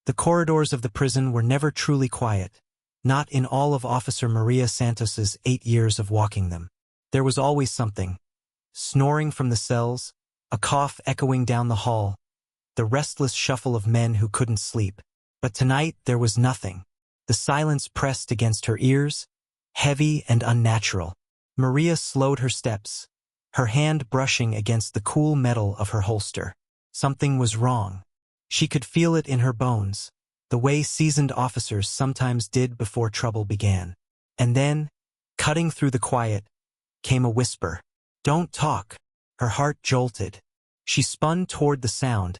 The corridors of the prison were never truly quiet, not in all of Officer Maria Santos's 8 years of walking them. There was always something. Snoring from the cells, a cough echoing down the hall, the restless shuffle of men who couldn't sleep. But tonight there was nothing. The silence pressed against her ears, heavy and unnatural. Maria slowed her steps, her hand brushing against the cool metal of her holster. Something was wrong. She could feel it in her bones, the way seasoned officers sometimes did before trouble began. And then, cutting through the quiet, came a whisper. "Don't talk." Her heart jolted. She spun toward the sound,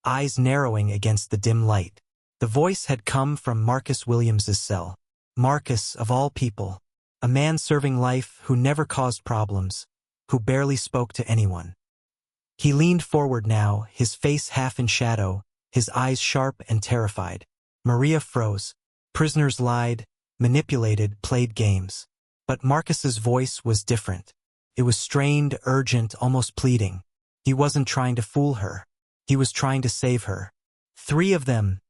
eyes narrowing against the dim light. The voice had come from Marcus Williams's cell. Marcus, of all people, a man serving life who never caused problems, who barely spoke to anyone. He leaned forward now, his face half in shadow, his eyes sharp and terrified. Maria froze. Prisoners lied, manipulated, played games. But Marcus's voice was different. It was strained, urgent, almost pleading. He wasn't trying to fool her. He was trying to save her. "3 of them,"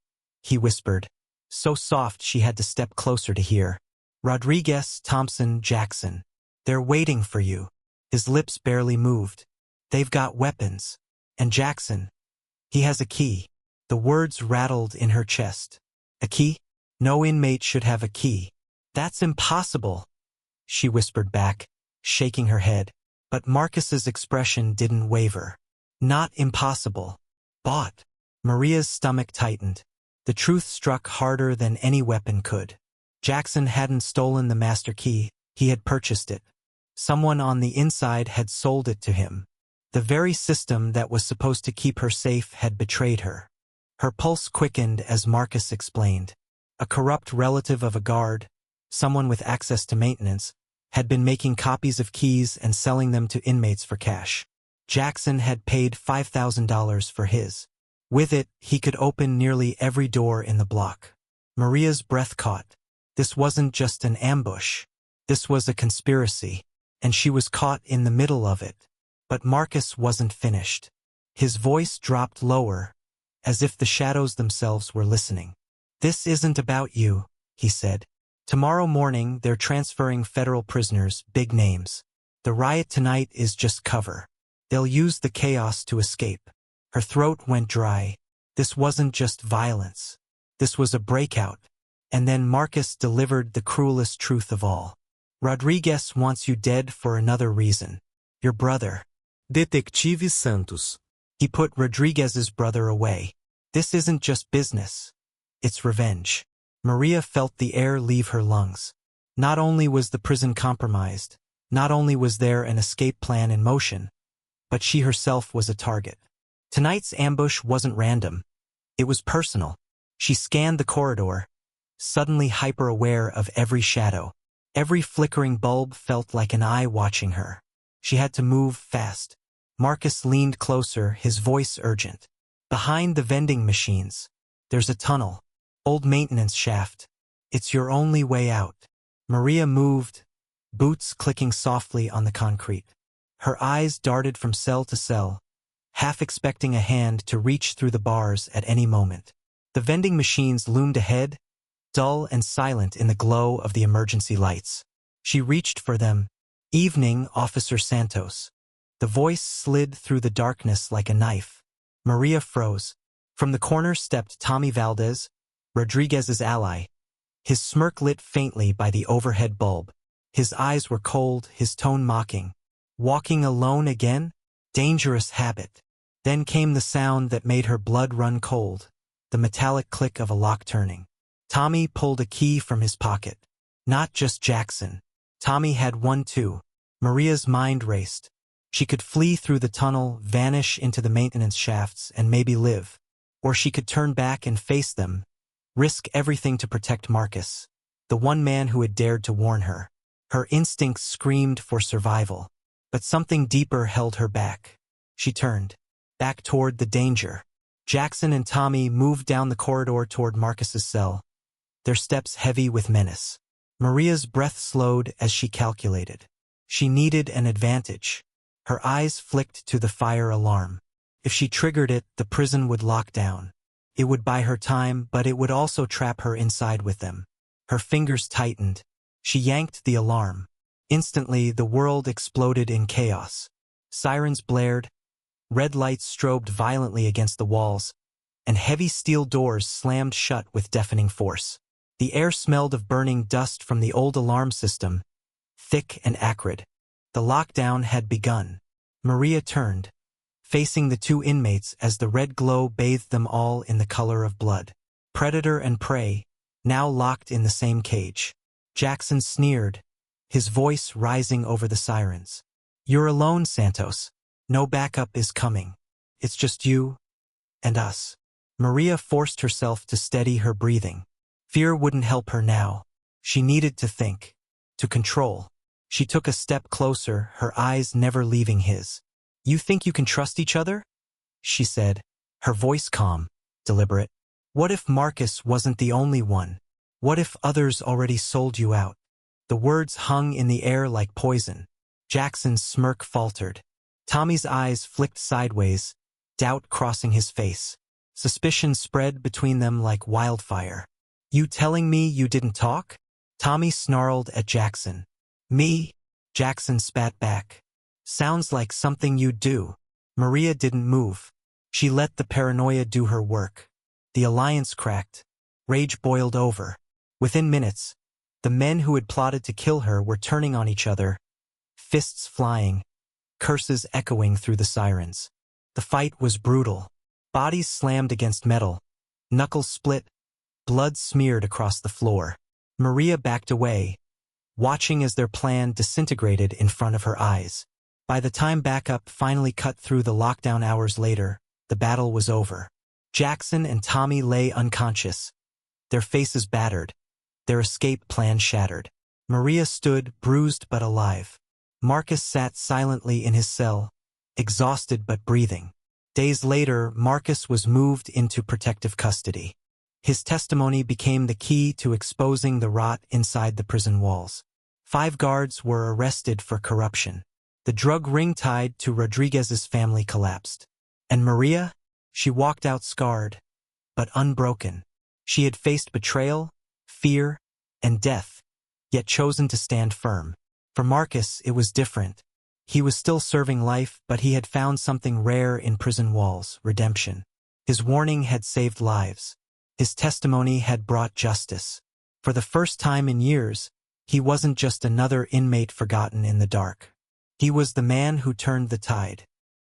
he whispered, so soft she had to step closer to hear. "Rodriguez, Thompson, Jackson. They're waiting for you." His lips barely moved. "They've got weapons. And Jackson, he has a key." The words rattled in her chest. "A key? No inmate should have a key." "That's impossible," she whispered back, shaking her head. But Marcus's expression didn't waver. "Not impossible. Bought." Maria's stomach tightened. The truth struck harder than any weapon could. Jackson hadn't stolen the master key, he had purchased it. Someone on the inside had sold it to him. The very system that was supposed to keep her safe had betrayed her. Her pulse quickened as Marcus explained. A corrupt relative of a guard, someone with access to maintenance, had been making copies of keys and selling them to inmates for cash. Jackson had paid $5,000 for his. With it, he could open nearly every door in the block. Maria's breath caught. This wasn't just an ambush. This was a conspiracy, and she was caught in the middle of it. But Marcus wasn't finished. His voice dropped lower, as if the shadows themselves were listening. "This isn't about you," he said. "Tomorrow morning they're transferring federal prisoners, big names. The riot tonight is just cover. They'll use the chaos to escape." Her throat went dry. This wasn't just violence. This was a breakout. And then Marcus delivered the cruelest truth of all. "Rodriguez wants you dead for another reason. Your brother." Detetive Santos. He put Rodriguez's brother away. "This isn't just business. It's revenge." Maria felt the air leave her lungs. Not only was the prison compromised, not only was there an escape plan in motion, but she herself was a target. Tonight's ambush wasn't random. It was personal. She scanned the corridor, suddenly hyper-aware of every shadow. Every flickering bulb felt like an eye watching her. She had to move fast. Marcus leaned closer, his voice urgent. "Behind the vending machines, there's a tunnel. Old maintenance shaft. It's your only way out." Maria moved, boots clicking softly on the concrete. Her eyes darted from cell to cell, half expecting a hand to reach through the bars at any moment. The vending machines loomed ahead, dull and silent in the glow of the emergency lights. She reached for them. "Evening, Officer Santos." The voice slid through the darkness like a knife. Maria froze. From the corner stepped Tommy Valdez, Rodriguez's ally, his smirk lit faintly by the overhead bulb. His eyes were cold, his tone mocking. "Walking alone again? Dangerous habit." Then came the sound that made her blood run cold, the metallic click of a lock turning. Tommy pulled a key from his pocket. Not just Jackson. Tommy had one too. Maria's mind raced. She could flee through the tunnel, vanish into the maintenance shafts, and maybe live. Or she could turn back and face them, risk everything to protect Marcus, the one man who had dared to warn her. Her instincts screamed for survival. But something deeper held her back. She turned, back toward the danger. Jackson and Tommy moved down the corridor toward Marcus's cell, their steps heavy with menace. Maria's breath slowed as she calculated. She needed an advantage. Her eyes flicked to the fire alarm. If she triggered it, the prison would lock down. It would buy her time, but it would also trap her inside with them. Her fingers tightened. She yanked the alarm. Instantly, the world exploded in chaos. Sirens blared, red lights strobed violently against the walls, and heavy steel doors slammed shut with deafening force. The air smelled of burning dust from the old alarm system, thick and acrid. The lockdown had begun. Maria turned, facing the two inmates as the red glow bathed them all in the color of blood. Predator and prey, now locked in the same cage. Jackson sneered, his voice rising over the sirens. "You're alone, Santos. No backup is coming. It's just you and us." Maria forced herself to steady her breathing. Fear wouldn't help her now. She needed to think, to control. She took a step closer, her eyes never leaving his. "You think you can trust each other?" she said, her voice calm, deliberate. "What if Marcus wasn't the only one? What if others already sold you out?" The words hung in the air like poison. Jackson's smirk faltered. Tommy's eyes flicked sideways, doubt crossing his face. Suspicion spread between them like wildfire. "You telling me you didn't talk?" Tommy snarled at Jackson. "Me?" Jackson spat back. "Sounds like something you'd do." Maria didn't move. She let the paranoia do her work. The alliance cracked. Rage boiled over. Within minutes, the men who had plotted to kill her were turning on each other, fists flying, curses echoing through the sirens. The fight was brutal. Bodies slammed against metal, knuckles split, blood smeared across the floor. Maria backed away, watching as their plan disintegrated in front of her eyes. By the time backup finally cut through the lockdown hours later, the battle was over. Jackson and Tommy lay unconscious, their faces battered, their escape plan shattered. Maria stood, bruised but alive. Marcus sat silently in his cell, exhausted but breathing. Days later, Marcus was moved into protective custody. His testimony became the key to exposing the rot inside the prison walls. 5 guards were arrested for corruption. The drug ring tied to Rodriguez's family collapsed. And Maria? She walked out scarred, but unbroken. She had faced betrayal, fear, and death, yet chosen to stand firm. For Marcus, it was different. He was still serving life, but he had found something rare in prison walls: redemption. His warning had saved lives. His testimony had brought justice. For the first time in years, he wasn't just another inmate forgotten in the dark. He was the man who turned the tide.